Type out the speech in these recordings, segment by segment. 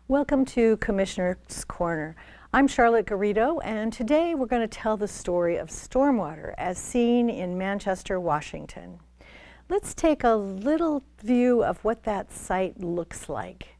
Welcome to Commissioner's Corner. I'm Charlotte Garrido, and today we're going to tell the story of stormwater as seen in Manchester, Washington. Let's take a little view of what that site looks like.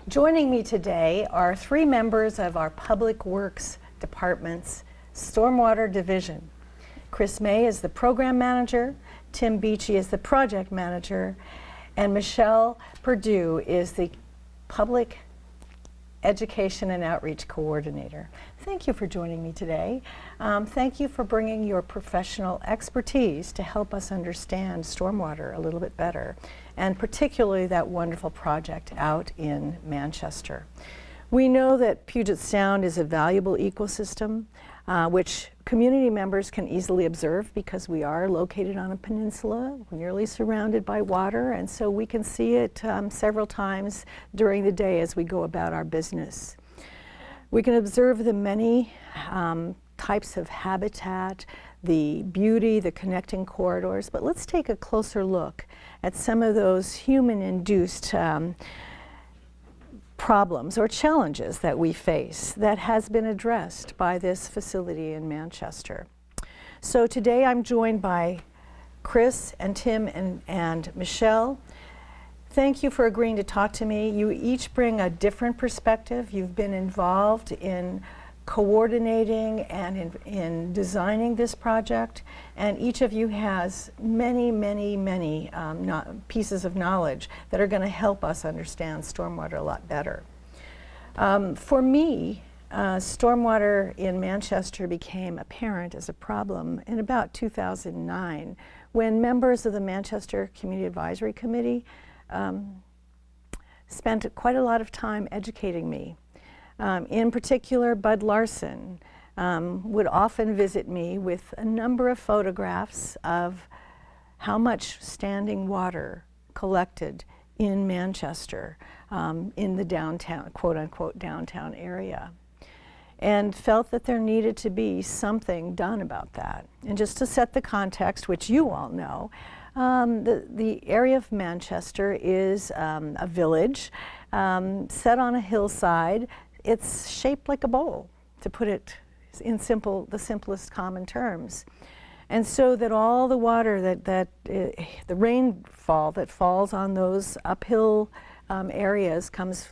Joining me today are three members of our Public Works Department's Stormwater Division. Chris May is the Program Manager, Tim Beachy is the Project Manager, and Michelle Perdue is the Public Education and Outreach Coordinator. Thank you for joining me today. Thank you for bringing your professional expertise to help us understand stormwater a little bit better, and particularly that wonderful project out in Manchester. We know that Puget Sound is a valuable ecosystem, which community members can easily observe because we are located on a peninsula, nearly surrounded by water, and so we can see it several times during the day as we go about our business. We can observe the many types of habitat, the beauty, the connecting corridors, but let's take a closer look at some of those human-induced problems or challenges that we face that has been addressed by this facility in Manchester. So today I'm joined by Chris and Tim and Michelle. Thank you for agreeing to talk to me. You each bring a different perspective. You've been involved in coordinating and in designing this project, and each of you has many, many, many pieces of knowledge that are going to help us understand stormwater a lot better. For me, stormwater in Manchester became apparent as a problem in about 2009 when members of the Manchester Community Advisory Committee spent quite a lot of time educating me. In particular, Bud Larson would often visit me with a number of photographs of how much standing water collected in Manchester in the downtown, quote-unquote, downtown area, and felt that there needed to be something done about that. And just to set the context, which you all know, the area of Manchester is a village set on a hillside. It's shaped like a bowl, to put it in the simplest common terms. And so that all the water the rainfall that falls on those uphill areas comes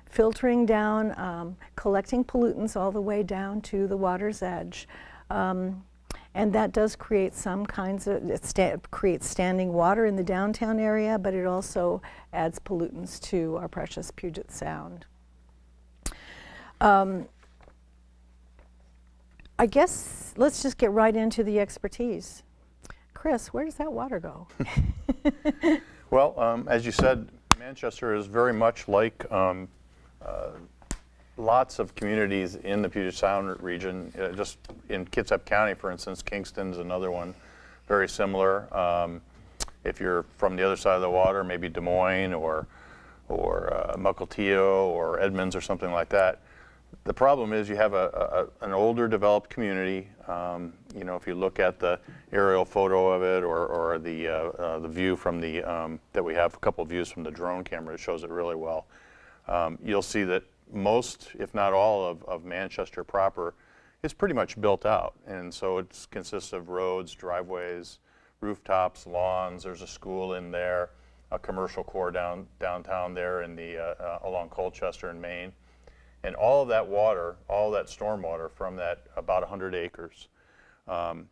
filtering down, collecting pollutants all the way down to the water's edge. And that does create some kinds of, creates standing water in the downtown area, but it also adds pollutants to our precious Puget Sound. I guess let's just get right into the expertise. Chris, where does that water go? Well, as you said, Manchester is very much like lots of communities in the Puget Sound region. Just in Kitsap County, for instance, Kingston's another one, very similar. If you're from the other side of the water, maybe Des Moines or Mukilteo or Edmonds or something like that. The problem is you have an older developed community. You know, if you look at the aerial photo of it or the view from that we have a couple of views from the drone camera, it shows it really well. You'll see that most, if not all, of Manchester proper is pretty much built out. And so it consists of roads, driveways, rooftops, lawns. There's a school in there, a commercial core downtown there in along Colchester in Maine. And all of that water, all that stormwater from that about 100 acres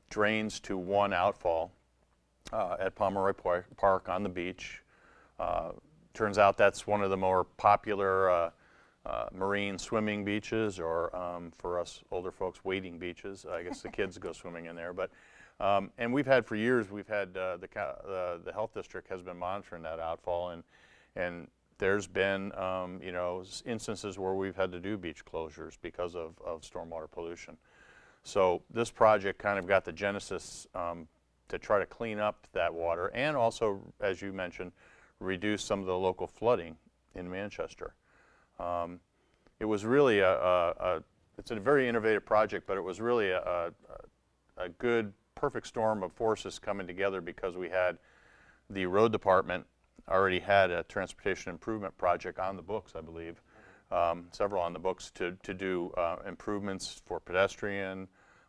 drains to one outfall at Pomeroy Park on the beach. Turns out that's one of the more popular marine swimming beaches, or for us older folks, wading beaches. I guess the kids go swimming in there. But and we've had for years, the health district has been monitoring that outfall, and there's been you know, instances where we've had to do beach closures because of stormwater pollution. So this project kind of got the genesis to try to clean up that water, and also, as you mentioned, reduce some of the local flooding in Manchester. It was really it's a very innovative project, but it was really a good, perfect storm of forces coming together, because we had the road department already had a transportation improvement project on the books, I believe, several on the books to do improvements for pedestrian,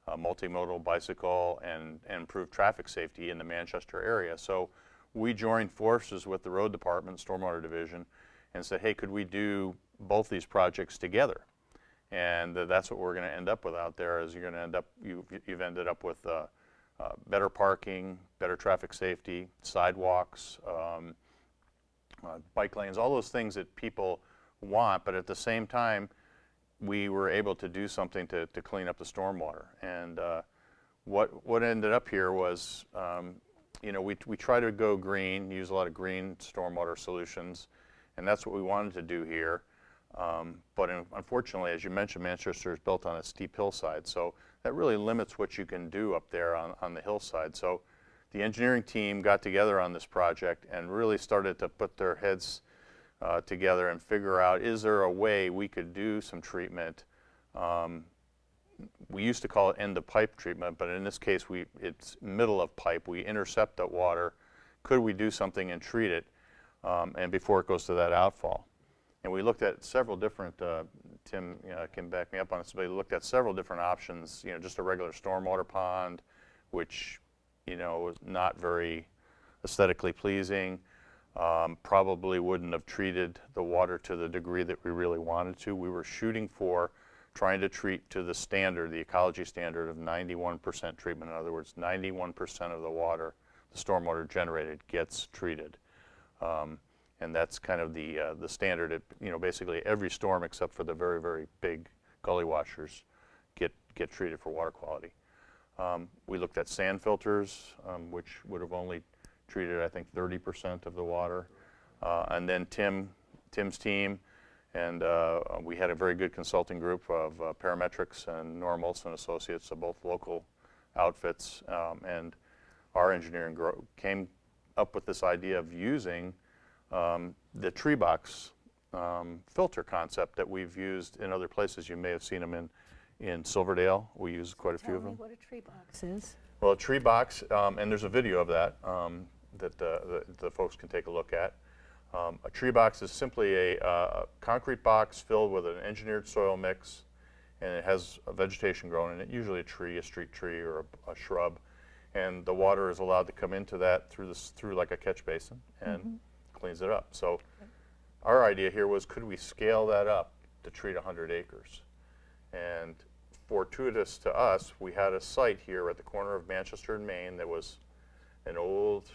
multimodal bicycle, and improve traffic safety in the Manchester area. So we joined forces with the road department, stormwater division, and said, hey, could we do both these projects together? And that's what we're going to end up with out there. Is you're going to end up, you've ended up with better parking, better traffic safety, sidewalks, bike lanes, all those things that people want, but at the same time, we were able to do something to clean up the stormwater. And what ended up here was, you know, we try to go green, use a lot of green stormwater solutions, and that's what we wanted to do here. But unfortunately, as you mentioned, Manchester is built on a steep hillside, so that really limits what you can do up there on the hillside. So the engineering team got together on this project and really started to put their heads together and figure out, is there a way we could do some treatment? We used to call it end of pipe treatment, but in this case, it's middle of pipe. We intercept that water. Could we do something and treat it and before it goes to that outfall? And we looked at several different, Tim can back me up on this, but we looked at several different options, you know, just a regular stormwater pond, which, you know, was not very aesthetically pleasing, probably wouldn't have treated the water to the degree that we really wanted to. We were shooting for trying to treat to the standard, the ecology standard of 91% treatment. In other words, 91% of the water, the stormwater generated, gets treated. And that's kind of the standard. Basically every storm except for the very, very big gully washers get treated for water quality. We looked at sand filters, which would have only treated, I think, 30% of the water. And then Tim's team, and we had a very good consulting group of parametrics and Norm Olson Associates, so both local outfits, and our engineering group came up with this idea of using the tree box filter concept that we've used in other places. You may have seen them in Silverdale. We use quite a few of them. Tell me what a tree box is. Well, a tree box, and there's a video of that that the folks can take a look at. A tree box is simply a concrete box filled with an engineered soil mix, and it has a vegetation growing in it, usually a tree, a street tree, or a shrub. And the water is allowed to come into that through like a catch basin and cleans it up. So our idea here was, could we scale that up to treat 100 acres? And fortuitous to us, we had a site here at the corner of Manchester and Maine that was an old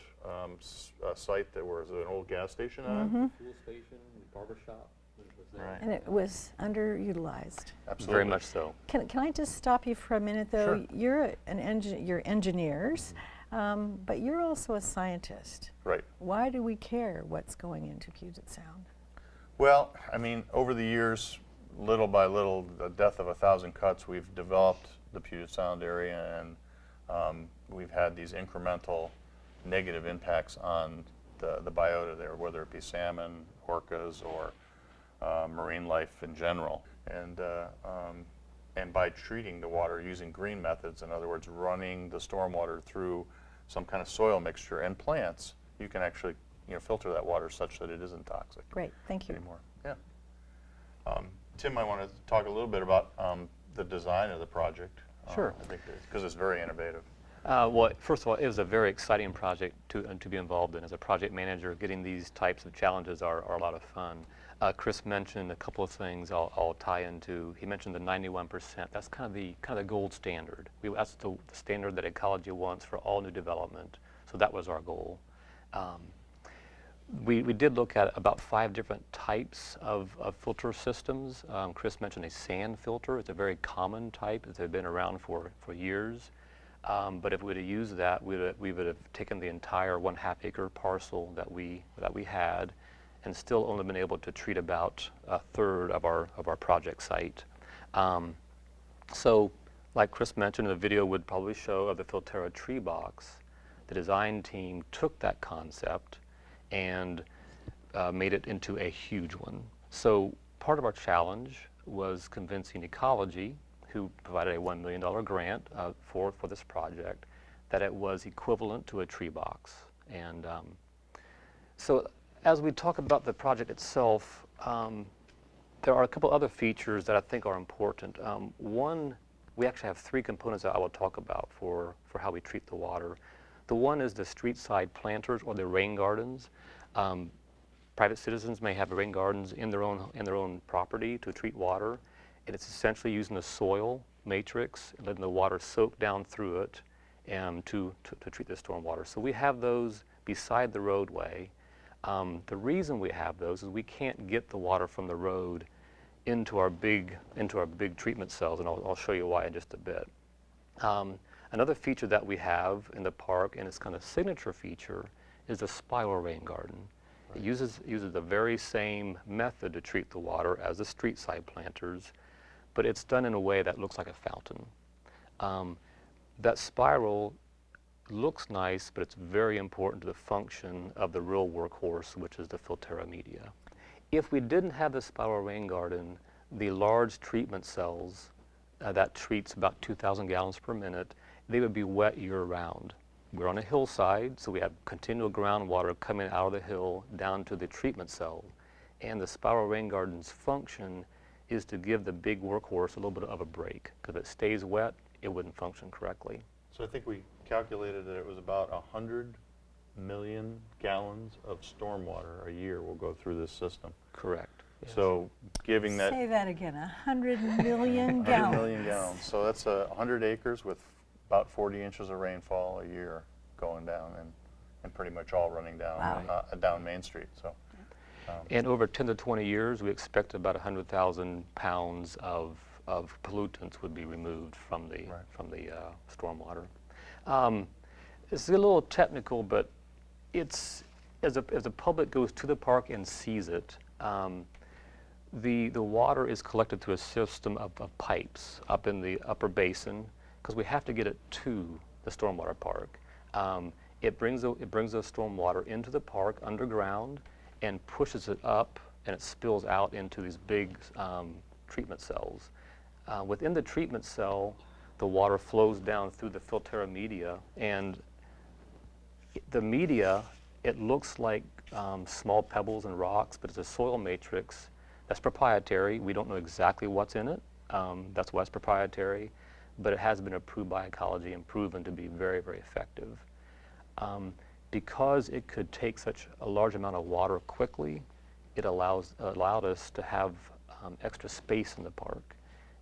site that was an old gas station on. Fuel station, barber shop. Right. And it was underutilized. Absolutely. Very much so. Can I just stop you for a minute, though? Sure. You're you're engineers, but you're also a scientist. Right. Why do we care what's going into Puget Sound? Well, I mean, over the years, little by little, the death of 1,000 cuts, we've developed the Puget Sound area, and we've had these incremental negative impacts on the biota there, whether it be salmon, orcas, or marine life in general. And by treating the water using green methods, in other words, running the stormwater through some kind of soil mixture and plants, you can actually filter that water such that it isn't toxic. Great, thank you. Anymore. Yeah. Tim, I want to talk a little bit about the design of the project. Sure. I think because it's very innovative. Well, first of all, it was a very exciting project to be involved in. As a project manager, getting these types of challenges are a lot of fun. Chris mentioned a couple of things I'll tie into. He mentioned the 91%. That's kind of the gold standard. That's the standard that ecology wants for all new development. So that was our goal. We did look at about 5 different types of filter systems. Chris mentioned a sand filter. It's a very common type. It's been around for years. But if we would have used that, we would have taken the entire 1/2 acre parcel that we had, and still only been able to treat about 1/3 of our project site. So, like Chris mentioned, the video would probably show of the Filterra tree box. The design team took that concept and made it into a huge one. So part of our challenge was convincing ecology, who provided a $1 million grant for this project, that it was equivalent to a tree box. And so as we talk about the project itself, there are a couple other features that I think are important. One, we actually have 3 components that I will talk about for how we treat the water. The one is the street side planters, or the rain gardens. Private citizens may have rain gardens in their own property to treat water, and it's essentially using the soil matrix and letting the water soak down through it to treat the stormwater. So we have those beside the roadway. The reason we have those is we can't get the water from the road into our big treatment cells, and I'll show you why in just a bit. Another feature that we have in the park, and it's kind of signature feature, is the spiral rain garden. Right. It uses the very same method to treat the water as the street side planters, but it's done in a way that looks like a fountain. That spiral looks nice, but it's very important to the function of the real workhorse, which is the Filterra media. If we didn't have the spiral rain garden, the large treatment cells that treats about 2,000 gallons per minute, they would be wet year-round. We're on a hillside, so we have continual groundwater coming out of the hill down to the treatment cell. And the spiral rain garden's function is to give the big workhorse a little bit of a break, because if it stays wet, it wouldn't function correctly. So I think we calculated that it was about 100 million gallons of stormwater a year will go through this system. Correct. So giving that Say that again, 100 million 100 gallons. million gallons. So that's 100 acres with about 40 inches of rainfall a year going down, and pretty much all running down down Main Street. So. And over 10 to 20 years, we expect about 100,000 pounds of pollutants would be removed from the stormwater. It's a little technical, but it's as the public goes to the park and sees it, the water is collected through a system of pipes up in the upper basin, because we have to get it to the stormwater park. It brings the stormwater into the park underground and pushes it up, and it spills out into these big treatment cells. Within the treatment cell, the water flows down through the Filterra media, and the media, it looks like small pebbles and rocks, but it's a soil matrix that's proprietary. We don't know exactly what's in it. That's why it's proprietary, but it has been approved by ecology and proven to be very, very effective. Because it could take such a large amount of water quickly, it allowed us to have extra space in the park.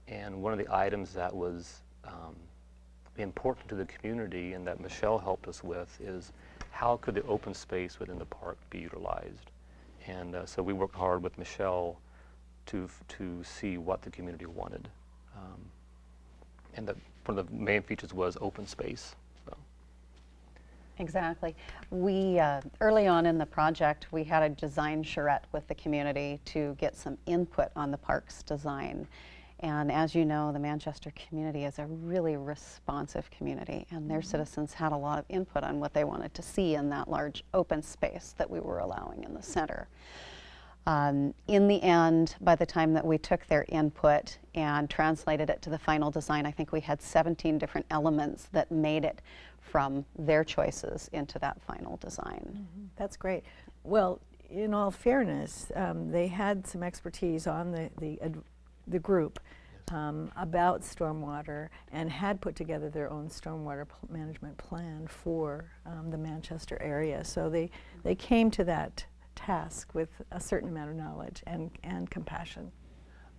And one of the items that was important to the community and that Michelle helped us with is how could the open space within the park be utilized? And so we worked hard with Michelle to see what the community wanted. And one of the main features was open space. Exactly. We, early on in the project, we had a design charrette with the community to get some input on the park's design. And as you know, the Manchester community is a really responsive community, and their citizens had a lot of input on what they wanted to see in that large open space that we were allowing in the center. In the end, by the time that we took their input and translated it to the final design, I think we had 17 different elements that made it from their choices into that final design. That's great. Well, in all fairness, they had some expertise on the group about stormwater and had put together their own stormwater management plan for the Manchester area. So they came to that task with a certain amount of knowledge and compassion.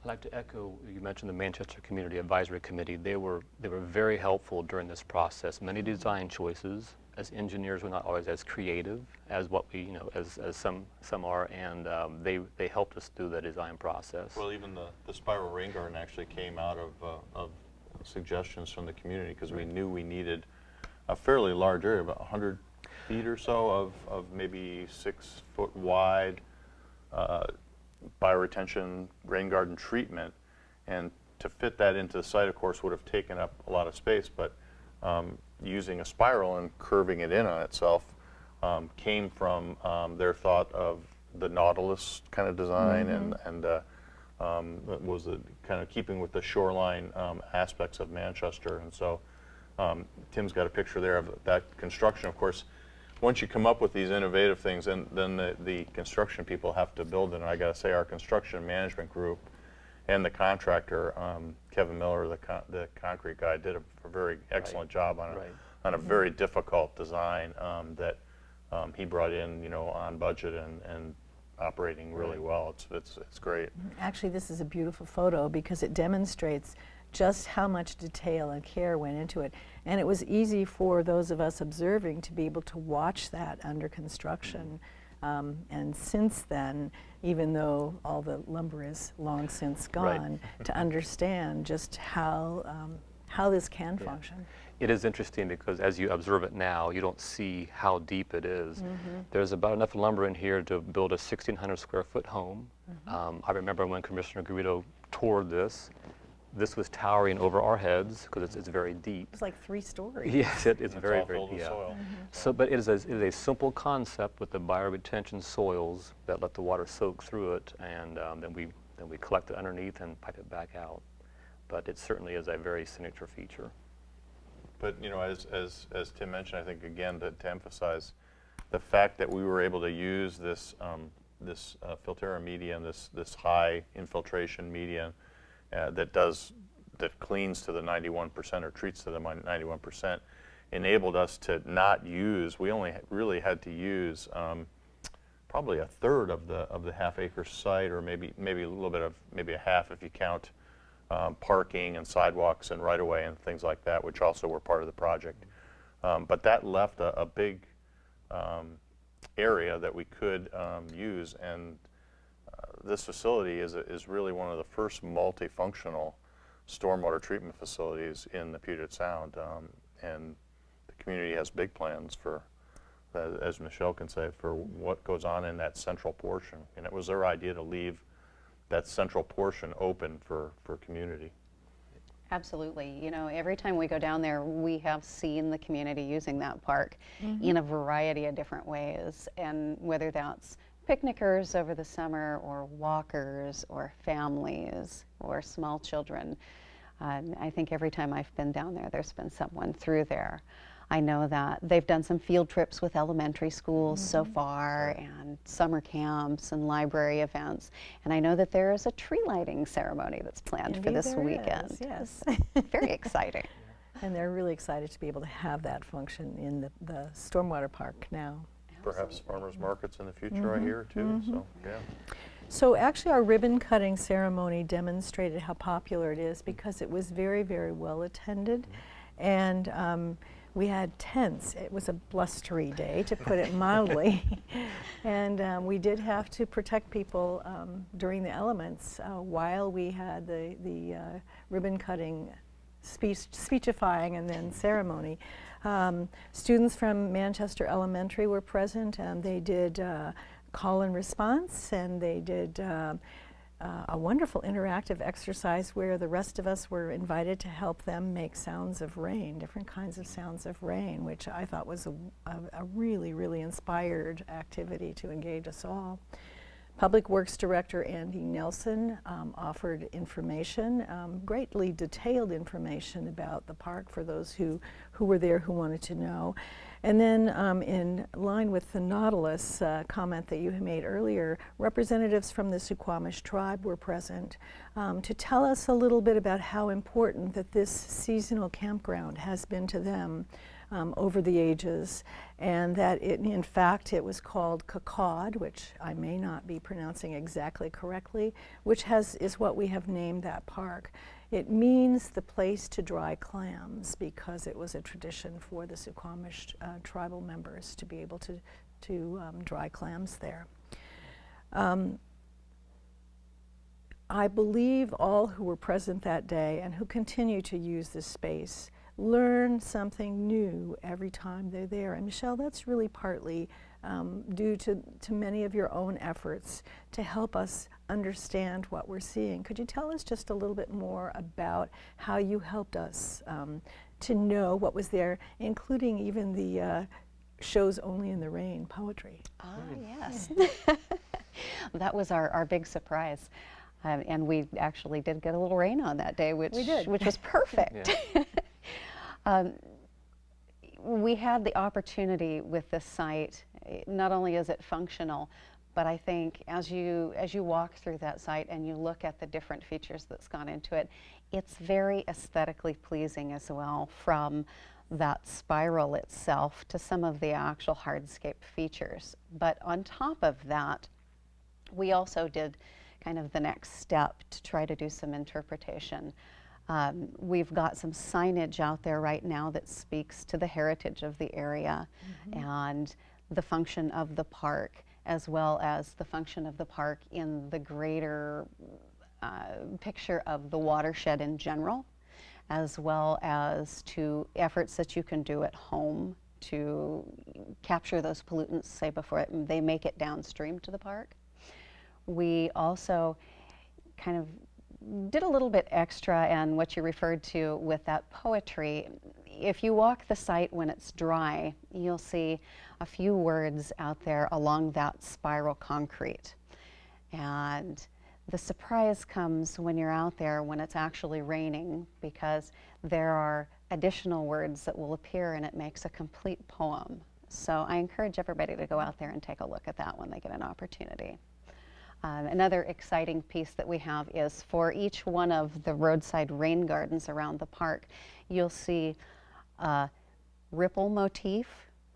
I'd like to echo, you mentioned the Manchester Community Advisory Committee. They were very helpful during this process. Many design choices. As engineers, we're not always as creative as what we, as some are, and they helped us through the design process. Well, even the spiral rain garden actually came out of suggestions from the community, because we knew we needed a fairly large area, about 100 feet or so of maybe 6 foot wide bioretention rain garden treatment, and to fit that into the site, of course, would have taken up a lot of space, but using a spiral and curving it in on itself came from their thought of the Nautilus kind of design, and was kind of keeping with the shoreline aspects of Manchester. And so Tim's got a picture there of that construction. Of course, once you come up with these innovative things, and then the construction people have to build it. And I got to say, our construction management group and the contractor, Kevin Miller, the concrete guy, did a very excellent job on a very difficult design that he brought in, on budget and operating really well. It's great. Actually, this is a beautiful photo because it demonstrates just how much detail and care went into it. And it was easy for those of us observing to be able to watch that under construction. And since then, even though all the lumber is long since gone, to understand just how this can function. It is interesting because as you observe it now, you don't see how deep it is. There's about enough lumber in here to build a 1,600 square foot home. I remember when Commissioner Garrido toured this was towering over our heads because it's very deep. It's like 3 stories. Yes, it's very, all very filled deep. with soil. So, but it is a simple concept with the bioretention soils that let the water soak through it, and then we collect it underneath and pipe it back out. But it certainly is a very signature feature. But as Tim mentioned, I think again to emphasize the fact that we were able to use this Filterra media and this high infiltration media that cleans to the 91% or treats to the 91%, enabled us to not use. We only really had to use probably a third of the half-acre site, or maybe a little bit of maybe a half if you count parking and sidewalks and right-of-way and things like that, which also were part of the project. But that left a big area that we could use, and this facility is really one of the first multifunctional stormwater treatment facilities in the Puget Sound, and the community has big plans for, as Michelle can say, for what goes on in that central portion. And it was their idea to leave that central portion open for community. Absolutely. You know, every time we go down there, we have seen the community using that park in a variety of different ways, and whether that's picnickers over the summer, or walkers, or families, or small children. I think every time I've been down there, there's been someone through there. I know that they've done some field trips with elementary schools so far, and summer camps and library events. And I know that there is a tree lighting ceremony that's planned for this weekend. Is, yes. Very exciting. And they're really excited to be able to have that function in the Stormwater Park now. Perhaps farmers markets in the future, I hear too. So yeah. So actually our ribbon cutting ceremony demonstrated how popular it is, because it was very, very well attended. And we had tents. It was a blustery day, to put it mildly. And we did have to protect people during the elements while we had the ribbon cutting speechifying and then ceremony. Students from Manchester Elementary were present, and they did call and response, and they did a wonderful interactive exercise where the rest of us were invited to help them make sounds of rain, different kinds of sounds of rain, which I thought was a really, really inspired activity to engage us all. Public Works Director Andy Nelson offered information, greatly detailed information about the park for those who were there who wanted to know. And then in line with the Nautilus comment that you had made earlier, representatives from the Suquamish tribe were present to tell us a little bit about how important that this seasonal campground has been to them over the ages, and that in fact it was called Kakad, which I may not be pronouncing exactly correctly, which is what we have named that park. It means the place to dry clams, because it was a tradition for the Suquamish tribal members to be able to dry clams there. I believe all who were present that day and who continue to use this space learn something new every time they're there. And Michelle, that's really partly due to many of your own efforts to help us understand what we're seeing. Could you tell us just a little bit more about how you helped us to know what was there, including even the shows Only in the Rain poetry? Ah, yes. That was our big surprise. And we actually did get a little rain on that day, which was perfect. We had the opportunity with this site. Not only is it functional, but I think as you walk through that site and you look at the different features that's gone into it, it's very aesthetically pleasing as well, from that spiral itself to some of the actual hardscape features. But on top of that, we also did kind of the next step to try to do some interpretation. We've got some signage out there right now that speaks to the heritage of the area and the function of the park, as well as the function of the park in the greater picture of the watershed in general, as well as to efforts that you can do at home to capture those pollutants, say, before they make it downstream to the park. We also kind of did a little bit extra, and what you referred to with that poetry. If you walk the site when it's dry, you'll see a few words out there along that spiral concrete. And the surprise comes when you're out there when it's actually raining, because there are additional words that will appear, and it makes a complete poem. So I encourage everybody to go out there and take a look at that when they get an opportunity. Another exciting piece that we have is for each one of the roadside rain gardens around the park, you'll see a ripple motif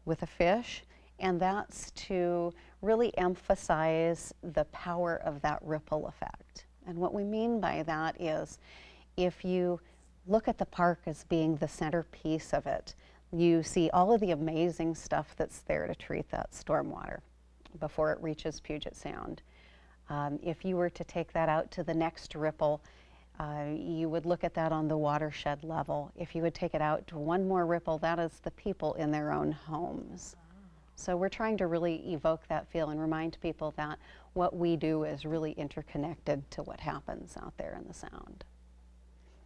with a fish And that's to really emphasize the power of that ripple effect. And what we mean by that is, if you look at the park as being the centerpiece of it, you see all of the amazing stuff that's there to treat that stormwater before it reaches Puget Sound. If you were to take that out to the next ripple, you would look at that on the watershed level. If you would take it out to one more ripple, that is the people in their own homes. So we're trying to really evoke that feel and remind people that what we do is really interconnected to what happens out there in the Sound.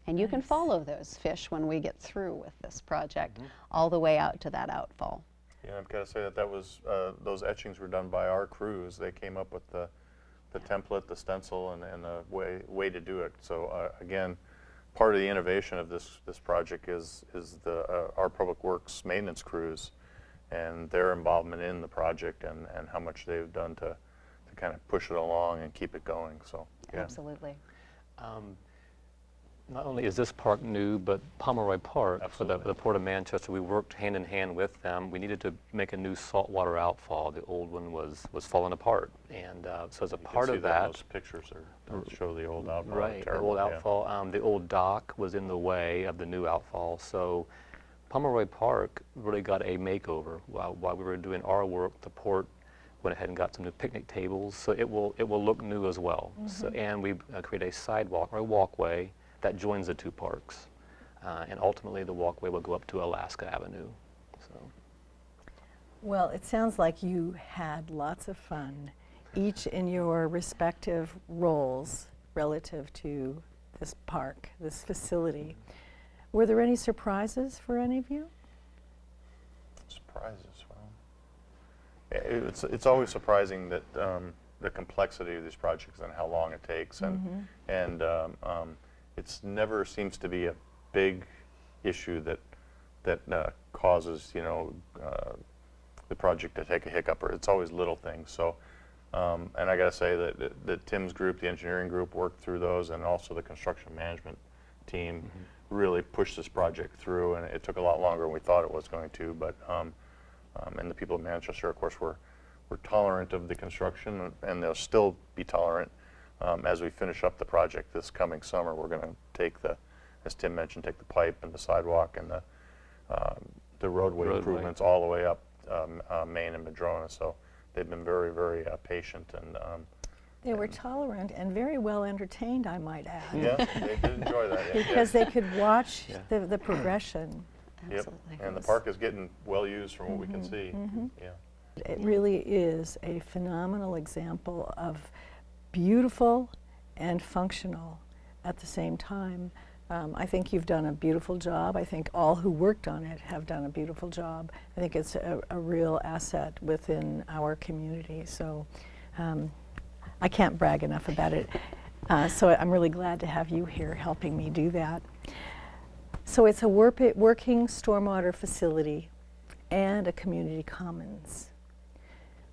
And you can follow those fish when we get through with this project, all the way out to that outfall. Yeah, I've got to say that was those etchings were done by our crews. They came up with the template, the stencil, and the way to do it. So again, part of the innovation of this project is our public works maintenance crews and their involvement in the project and how much they've done to kind of push it along and keep it going. So yeah. Absolutely. Not only is this park new, but Pomeroy Park Absolutely. for the Port of Manchester, we worked hand in hand with them. We needed to make a new saltwater outfall. The old one was falling apart, and so as a part of that, those pictures show the old outfall. right, the Terrible, old yeah. outfall, the old dock was in the way of the new outfall. So Pomeroy Park really got a makeover while we were doing our work. The port went ahead and got some new picnic tables, so it will look new as well. So, and we create a sidewalk or a walkway that joins the two parks, and ultimately the walkway will go up to Alaska Avenue. So. Well, it sounds like you had lots of fun, each in your respective roles relative to this park, this facility. Were there any surprises for any of you? Surprises, well, it's always surprising that the complexity of these projects and how long it takes, and it's never seems to be a big issue that causes the project to take a hiccup, or it's always little things. So, and I got to say that Tim's group, the engineering group, worked through those, and also the construction management team really pushed this project through, and it took a lot longer than we thought it was going to. But and the people of Manchester, of course, were tolerant of the construction, and they'll still be tolerant. As we finish up the project this coming summer, we're going to take as Tim mentioned, take the pipe and the sidewalk and the roadway improvements all the way up Main and Madrona. So they've been very, very patient, and They were tolerant and very well entertained, I might add. yeah, they did enjoy that. Yeah. Because they could watch the progression. Yep. Absolutely. And the park is getting well used from what we can see. Yeah. It really is a phenomenal example of beautiful and functional at the same time. I think you've done a beautiful job. I think all who worked on it have done a beautiful job. I think it's a real asset within our community. So I can't brag enough about it. So I'm really glad to have you here helping me do that. So it's a working stormwater facility and a community commons.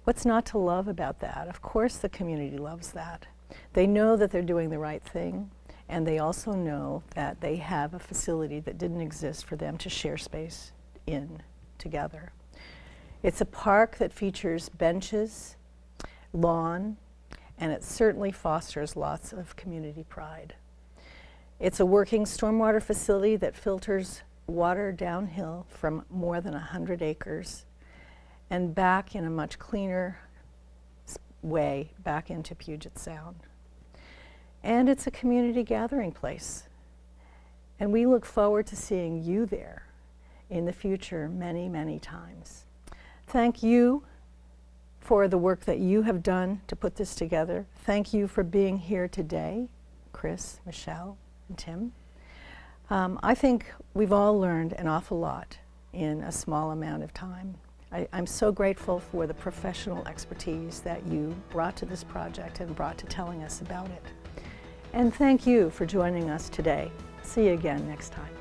What's not to love about that? Of course the community loves that. They know that they're doing the right thing, and they also know that they have a facility that didn't exist for them to share space in together. It's a park that features benches, lawn, and it certainly fosters lots of community pride. It's a working stormwater facility that filters water downhill from more than 100 acres and back in a much cleaner way back into Puget Sound. And it's a community gathering place. And we look forward to seeing you there in the future many, many times. Thank you for the work that you have done to put this together. Thank you for being here today, Chris, Michelle, and Tim. I think we've all learned an awful lot in a small amount of time. I'm so grateful for the professional expertise that you brought to this project and brought to telling us about it. And thank you for joining us today. See you again next time.